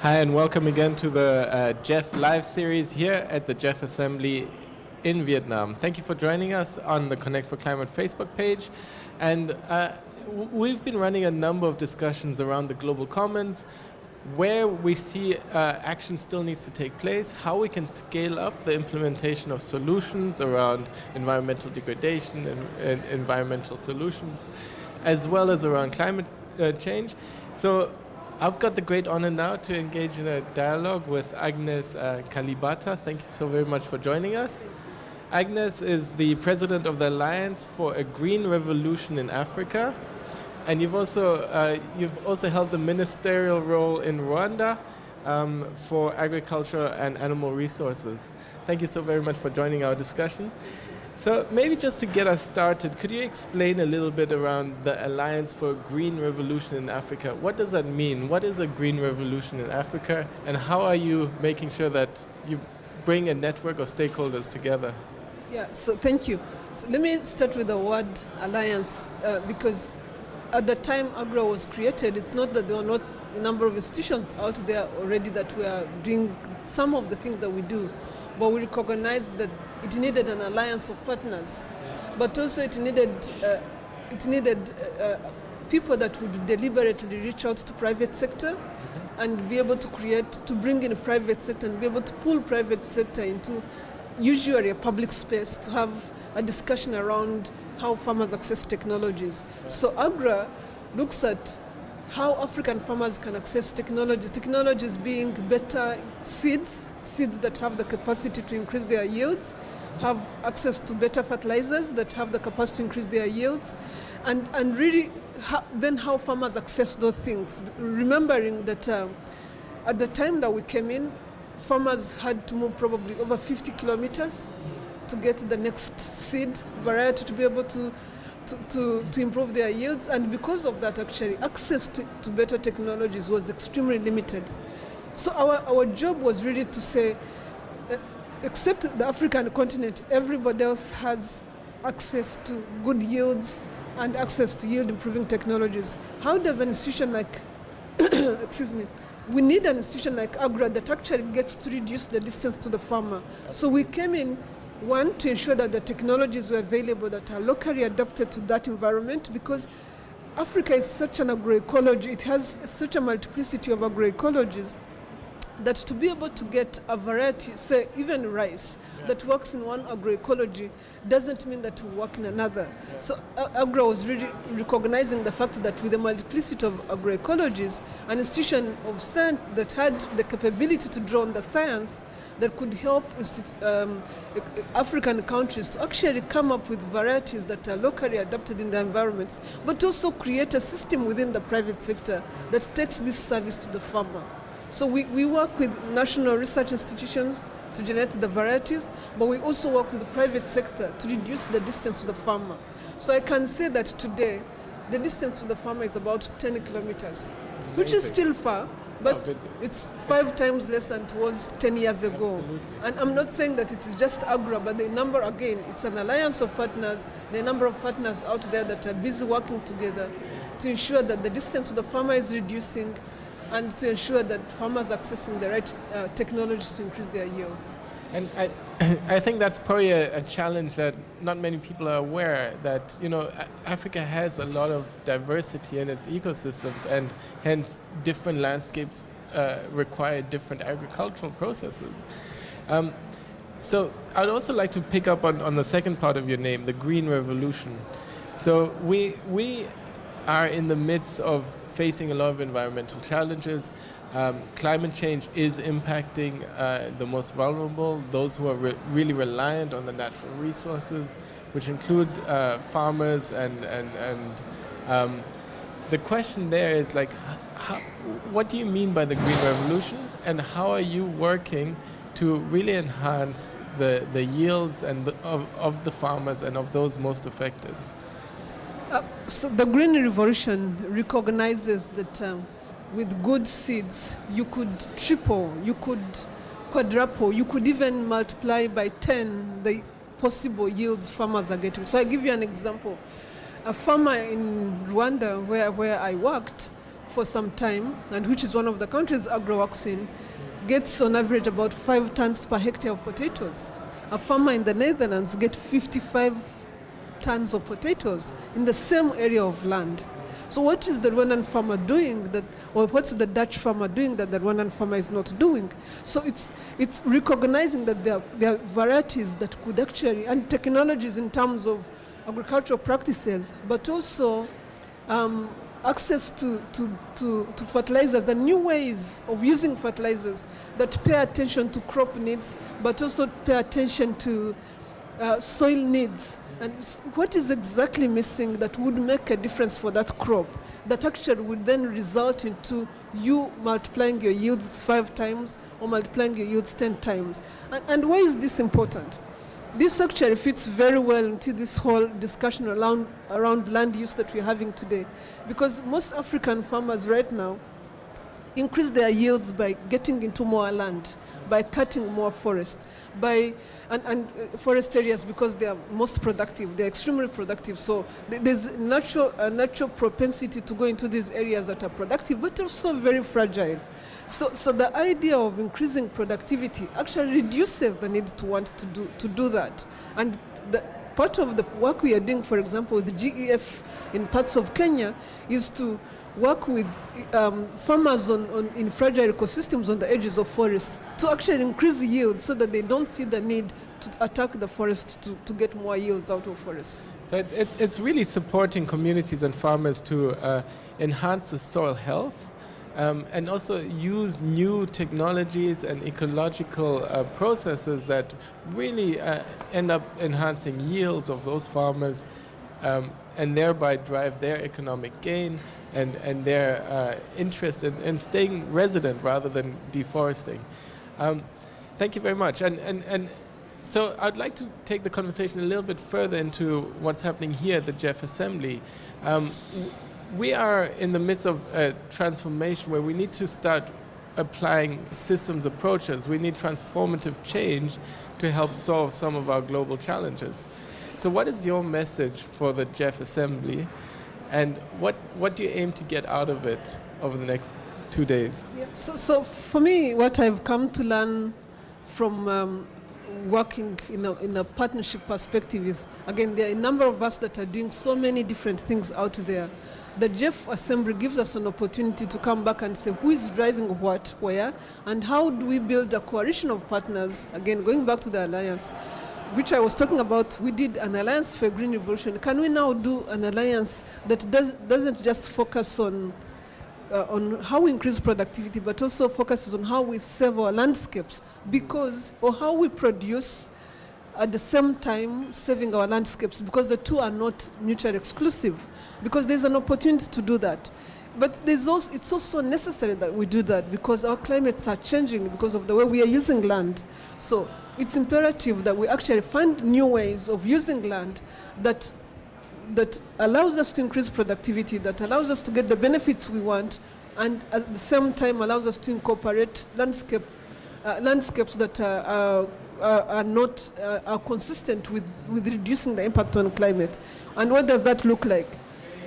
Hi, and welcome again to the GEF live series here at the GEF Assembly in Vietnam. Thank you for joining us on the Connect for Climate Facebook page. And we've been running a number of discussions around the global commons, where we see action still needs to take place, how we can scale up the implementation of solutions around environmental degradation and environmental solutions, as well as around climate change. So I've got the great honor now to engage in a dialogue with Agnes Kalibata. Thank you so very much for joining us. Agnes is the president of the Alliance for a Green Revolution in Africa. And you've also held the ministerial role in Rwanda for agriculture and animal resources. Thank you so very much for joining our discussion. So maybe just to get us started, could you explain a little bit around the Alliance for a Green Revolution in Africa? What does that mean? What is a green revolution in Africa? And how are you making sure that you bring a network of stakeholders together? Yeah, so thank you. So let me start with the word alliance, because at the time AGRA was created, it's not that there were not a number of institutions out there already that were doing some of the things that we do, but we recognized that it needed an alliance of partners, but also it needed people that would deliberately reach out to private sector and be able to bring in a private sector and be able to pull private sector into usually a public space to have a discussion around how farmers access technologies. So AGRA looks at how African farmers can access technologies being better seeds that have the capacity to increase their yields, have access to better fertilizers that have the capacity to increase their yields, and really then how farmers access those things. Remembering that at the time that we came in, farmers had to move probably over 50 kilometers to get the next seed variety to be able to improve their yields, and because of that, actually, access to better technologies was extremely limited. So our job was really to say, except the African continent, everybody else has access to good yields and access to yield-improving technologies. How does an institution like, excuse me, we need an institution like AGRA that actually gets to reduce the distance to the farmer. So we came in, one, to ensure that the technologies were available that are locally adapted to that environment, because Africa is such an agroecology, it has such a multiplicity of agroecologies, that to be able to get a variety, say even rice, that works in one agroecology doesn't mean that it will work in another. So AGRA was really recognizing the fact that with the multiplicity of agroecologies, an institution of science that had the capability to draw on the science that could help African countries to actually come up with varieties that are locally adapted in their environments, but also create a system within the private sector that takes this service to the farmer. So we work with national research institutions to generate the varieties, but we also work with the private sector to reduce the distance to the farmer. So I can say that today, the distance to the farmer is about 10 kilometers, which is still far, but it's 5 times less than it was 10 years ago. Absolutely. And I'm not saying that it is just AGRA, but the number, again, it's an alliance of partners, the number of partners out there that are busy working together to ensure that the distance to the farmer is reducing, and to ensure that farmers are accessing the right technologies to increase their yields. And I think that's probably a challenge that not many people are aware that, you know, Africa has a lot of diversity in its ecosystems, and hence different landscapes require different agricultural processes. So I'd also like to pick up on the second part of your name, the Green Revolution. So we are in the midst of facing a lot of environmental challenges. Climate change is impacting the most vulnerable, those who are really reliant on the natural resources, which include farmers, and the question there is, like, what do you mean by the Green Revolution, and how are you working to really enhance the yields and of the farmers and of those most affected? So the Green Revolution recognizes that with good seeds, you could triple, you could quadruple, you could even multiply by 10 the possible yields farmers are getting. So I give you an example. A farmer in Rwanda, where I worked, for some time, and which is one of the countries AGRA works in, gets on average about 5 tons per hectare of potatoes. A farmer in the Netherlands gets 55 tons of potatoes in the same area of land. So what is the Rwandan farmer doing that, or what's the Dutch farmer doing that the Rwandan farmer is not doing? So it's recognizing that there are varieties that could actually, and technologies in terms of agricultural practices, but also access to fertilizers and new ways of using fertilizers that pay attention to crop needs, but also pay attention to soil needs. And what is exactly missing that would make a difference for that crop, that actually would then result into you multiplying your yields 5 times or multiplying your yields 10 times? And why is this important? This actually fits very well into this whole discussion around land use that we're having today. Because most African farmers right now increase their yields by getting into more land, by cutting more forest, and forest areas, because they are most productive, they're extremely productive. So there's a natural propensity to go into these areas that are productive, but also very fragile. So the idea of increasing productivity actually reduces the need to want to do that. And part of the work we are doing, for example, with the GEF in parts of Kenya, is to work with farmers in fragile ecosystems on the edges of forests to actually increase yields so that they don't see the need to attack the forest to get more yields out of forests. So it's really supporting communities and farmers to enhance the soil health and also use new technologies and ecological processes that really end up enhancing yields of those farmers and thereby drive their economic gain and their interest in staying resident rather than deforesting. Thank you very much. And so I'd like to take the conversation a little bit further into what's happening here at the GEF Assembly. We are in the midst of a transformation where we need to start applying systems approaches. We need transformative change to help solve some of our global challenges. So what is your message for the GEF Assembly, and what do you aim to get out of it over the next 2 days? Yeah. So for me, what I've come to learn from working in a partnership perspective is, again, there are a number of us that are doing so many different things out there. The GEF Assembly gives us an opportunity to come back and say who is driving what, where, and how do we build a coalition of partners, again, going back to the alliance, which I was talking about. We did an alliance for a green revolution. Can we now do an alliance that doesn't just focus on how we increase productivity, but also focuses on how we save our landscapes, or how we produce at the same time saving our landscapes, because the two are not mutually exclusive, because there's an opportunity to do that. But it's also necessary that we do that because our climates are changing because of the way we are using land. So it's imperative that we actually find new ways of using land that allows us to increase productivity, that allows us to get the benefits we want, and at the same time allows us to incorporate landscapes that are consistent with reducing the impact on climate. And what does that look like?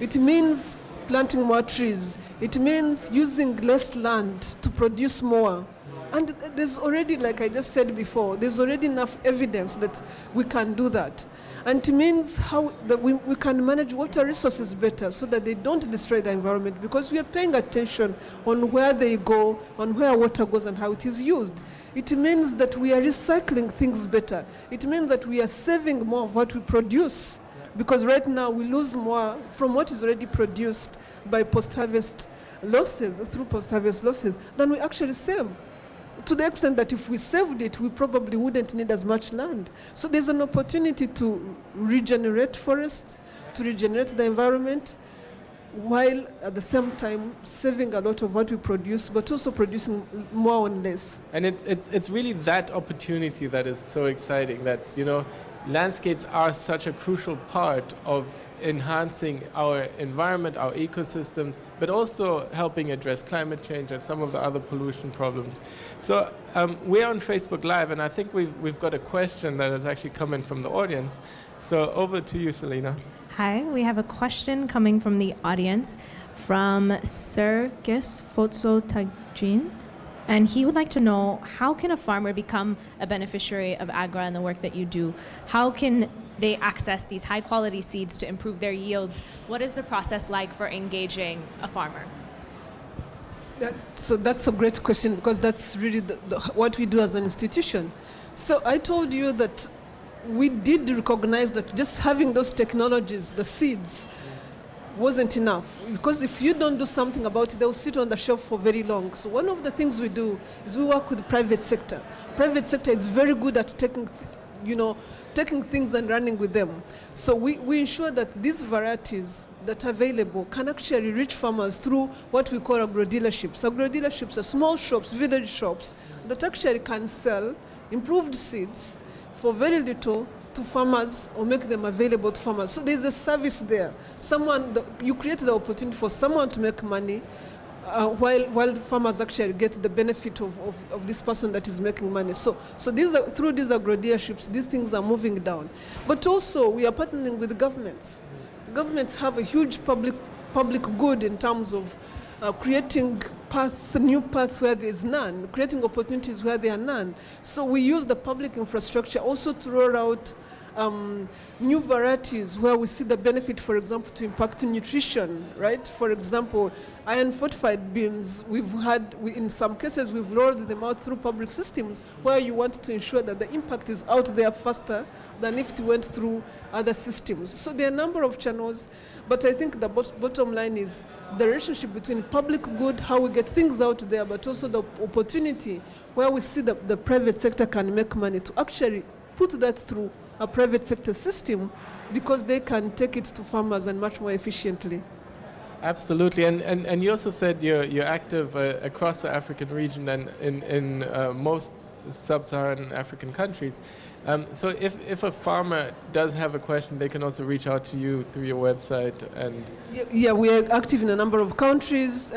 It means planting more trees. It means using less land to produce more. And there's already, like I just said before, there's already enough evidence that we can do that. And it means that we can manage water resources better so that they don't destroy the environment, because we are paying attention on where they go, on where water goes and how it is used. It means that we are recycling things better. It means that we are saving more of what we produce, because right now we lose more from what is already produced by post-harvest losses, through post-harvest losses, than we actually save. To the extent that if we saved it, we probably wouldn't need as much land. So there's an opportunity to regenerate forests, to regenerate the environment, while at the same time saving a lot of what we produce, but also producing more on less. And it's really that opportunity that is so exciting, that, you know, landscapes are such a crucial part of enhancing our environment, our ecosystems, but also helping address climate change and some of the other pollution problems. So we're on Facebook Live, and I think we've got a question that has actually come in from the audience. So over to you, Selena. Hi, we have a question coming from the audience from Sergis Fotsotagin. And he would like to know, how can a farmer become a beneficiary of AGRA and the work that you do? How can they access these high quality seeds to improve their yields? What is the process like for engaging a farmer? So that's a great question, because that's really what we do as an institution. So I told you that we did recognize that just having those technologies, the seeds, wasn't enough, because if you don't do something about it, they'll sit on the shelf for very long. So one of the things we do is we work with the private sector. Private sector is very good at taking things and running with them. So we ensure that these varieties that are available can actually reach farmers through what we call agro dealerships. Agro dealerships are small shops, village shops, that actually can sell improved seeds for very little to farmers, or make them available to farmers. So there's a service there. You create the opportunity for someone to make money while farmers actually get the benefit of this person that is making money. So through these agro dealerships, these things are moving down. But also we are partnering with governments. Governments have a huge public good in terms of creating new paths where there is none, creating opportunities where there are none. So we use the public infrastructure also to roll out new varieties where we see the benefit, for example, to impacting nutrition, right? For example, iron fortified beans, in some cases, we've rolled them out through public systems where you want to ensure that the impact is out there faster than if it went through other systems. So there are a number of channels, but I think the bottom line is the relationship between public good, how we get things out there, but also the opportunity where we see the private sector can make money to actually put that through a private sector system, because they can take it to farmers and much more efficiently. Absolutely, and you also said you're active across the African region and in most sub-Saharan African countries. So if a farmer does have a question, they can also reach out to you through your website. And yeah, we are active in a number of countries.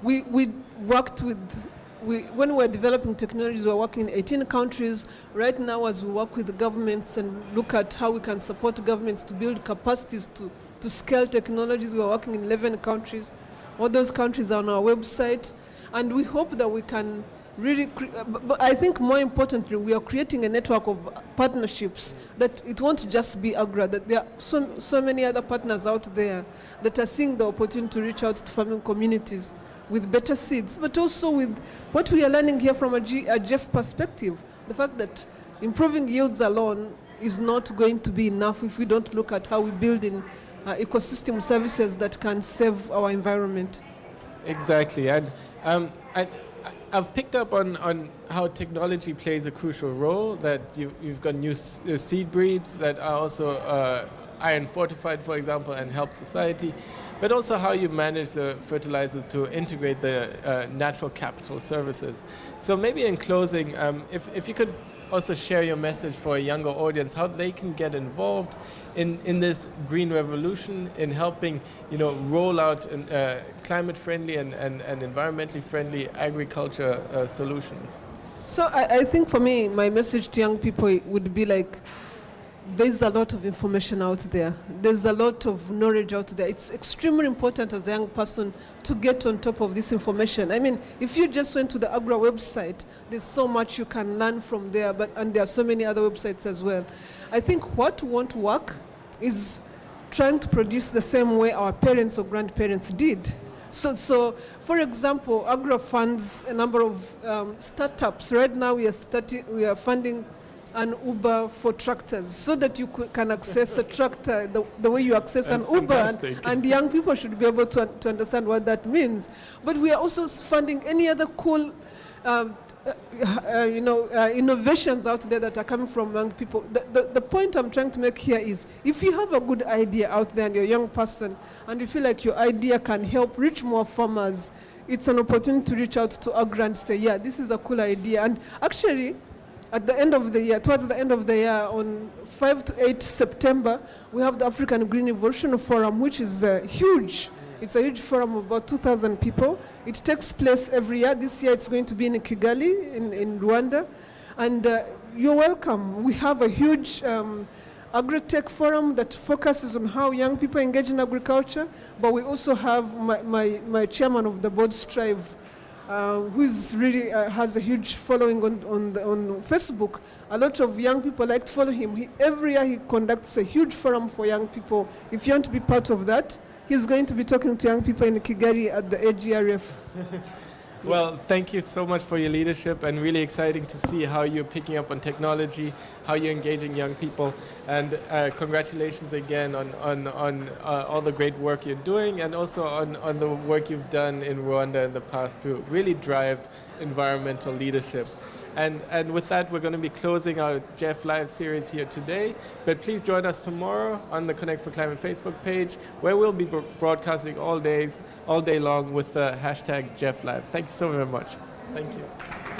We worked with. When we were developing technologies, we were working in 18 countries. Right now, as we work with the governments and look at how we can support governments to build capacities to scale technologies, we are working in 11 countries. All those countries are on our website. And we hope that we can really, but I think more importantly, we are creating a network of partnerships, that it won't just be AGRA, that there are so many other partners out there that are seeing the opportunity to reach out to farming communities with better seeds, but also with what we are learning here from a GEF perspective, the fact that improving yields alone is not going to be enough if we don't look at how we build in ecosystem services that can save our environment. Exactly, and I've picked up on how technology plays a crucial role, that you've got new seed breeds that are also iron fortified, for example, and help society, but also how you manage the fertilizers to integrate the natural capital services. So maybe in closing, if you could also share your message for a younger audience, how they can get involved in this green revolution, in helping roll out climate-friendly and environmentally friendly agriculture solutions. So I think for me, my message to young people would be like, there's a lot of information out there. There's a lot of knowledge out there. It's extremely important as a young person to get on top of this information. I mean, if you just went to the AGRA website, there's so much you can learn from there, and there are so many other websites as well. I think what won't work is trying to produce the same way our parents or grandparents did. So for example, AGRA funds a number of startups. Right now we are funding an Uber for tractors, so that you can access a tractor the way you access an Uber, and young people should be able to understand what that means. But we are also funding any other cool innovations out there that are coming from young people. The point I'm trying to make here is, if you have a good idea out there and you're a young person and you feel like your idea can help reach more farmers, it's an opportunity to reach out to AGRA and say, yeah, this is a cool idea. And actually, at the end of the year, towards the end of the year, on 5 to 8 September, we have the African Green Evolution Forum, which is huge. It's a huge forum of about 2,000 people. It takes place every year. This year it's going to be in Kigali, in Rwanda. And you're welcome. We have a huge Agri-Tech Forum that focuses on how young people engage in agriculture, but we also have my chairman of the board, Strive, who's really has a huge following on Facebook. A lot of young people like to follow him. Every year he conducts a huge forum for young people. If you want to be part of that, he's going to be talking to young people in Kigali at the AGRA. Well, thank you so much for your leadership, and really exciting to see how you're picking up on technology, how you're engaging young people, and congratulations again on all the great work you're doing, and also on the work you've done in Rwanda in the past to really drive environmental leadership. And with that, we're going to be closing our GEF Live series here today. But please join us tomorrow on the Connect for Climate Facebook page, where we'll be broadcasting all day long with the hashtag GEF Live. Thank you so very much. Thank you.